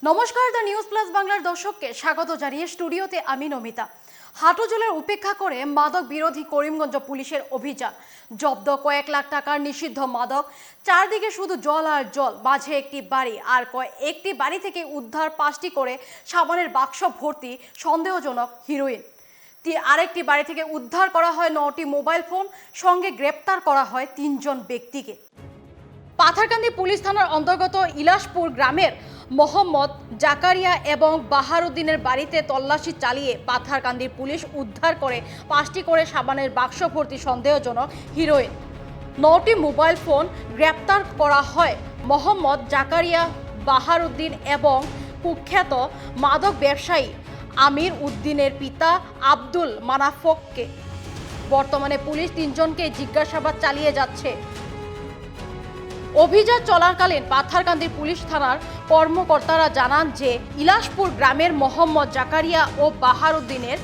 নমস্কার, the news plus বাংলার দর্শককে স্বাগত জানিয়ে স্টুডিওতে আমি নমিতা। হাঁটু জলের উপেক্ষা করে মাদক বিরোধী করিমগঞ্জ পুলিশের অভিযান, জব্দ কয়েক লাখ টাকার নিষিদ্ধ মাদক। চারদিকে শুধু জল আর জল, মাঝে একটি বাড়ি, আর একটি বাড়ি থেকে উদ্ধার 5টি করে সাবানের বাক্স ভর্তি সন্দেহজনক হিরোইন। আরেকটি বাড়ি থেকে উদ্ধার করা হয় 9টি মোবাইল ফোন, সঙ্গে গ্রেপ্তার করা হয় 3 জন ব্যক্তিকে। পাথারকান্দি পুলিশ থানার অন্তর্গত ইলাশপুর গ্রামের মোহাম্মদ জাকারিয়া এবং বাহারুদ্দিনের বাড়িতে তল্লাশি চালিয়ে পাথারকান্দির পুলিশ উদ্ধার করে 5টি করে সাবানের বাক্স ভর্তি সন্দেহজনক হিরোইন, 9টি মোবাইল ফোন। গ্রেপ্তার করা হয় মোহাম্মদ জাকারিয়া, বাহারুদ্দিন এবং কুখ্যাত মাদক ব্যবসায়ী আমির উদ্দিনের পিতা আব্দুল মানাফককে। বর্তমানে পুলিশ 3 জনকে জিজ্ঞাসাবাদ চালিয়ে যাচ্ছে। অভিযান চলাকালীন পাথারকান্দি পুলিশ থানার কর্মকর্তারা জানান যে ইলাশপুর গ্রামের মোহাম্মদ জাকারিয়া ও বাহারুদ্দিনের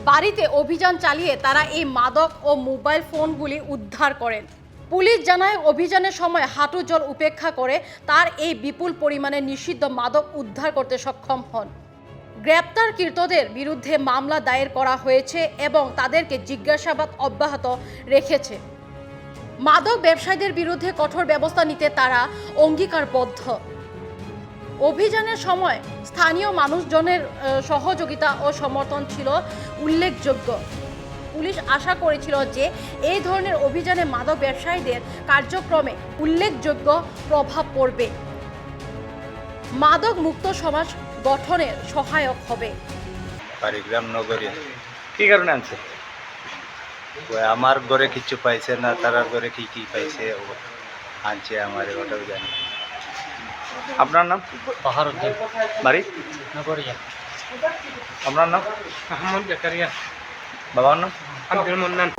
বাড়িতে অভিযান চালিয়ে তারা এই মাদক ও মোবাইল ফোনগুলি উদ্ধার করেন। পুলিশ জানায় অভিযানের সময় হাঁটু জল উপেক্ষা করে তার এই বিপুল পরিমাণে নিষিদ্ধ মাদক উদ্ধার করতে সক্ষম হন। গ্রেপ্তারকৃতদের বিরুদ্ধে মামলা দায়ের করা হয়েছে এবং তাদেরকে জিজ্ঞাসাবাদ অব্যাহত রেখেছে। মাদক ব্যবসায়ীদের বিরুদ্ধে কঠোর ব্যবস্থা নিতে তারা অঙ্গীকারবদ্ধ। অভিযানের সময় স্থানীয় মানুষজনের সহযোগিতা ও সমর্থন ছিল উল্লেখযোগ্য। পুলিশ আশা করেছিল যে এই ধরনের অভিযানে মাদক ব্যবসায়ীদের কার্যক্রমে উল্লেখযোগ্য প্রভাব পড়বে, মাদক মুক্ত সমাজ গঠনের সহায়ক হবে। পারিগ্রাম নগরী কি কারণে আনছে? আমার ঘরে কিছু পাইছে না, তারার ঘরে কি কি পাইছে ও আনছে, আমার ওটাও জানি। আপনার নাম? বাহারুদ্দিন, বাড়ি? নগরিয়া। আপনার নাম? আহমদ জাকারিয়া, বাবার নাম? আব্দুল মান্নান।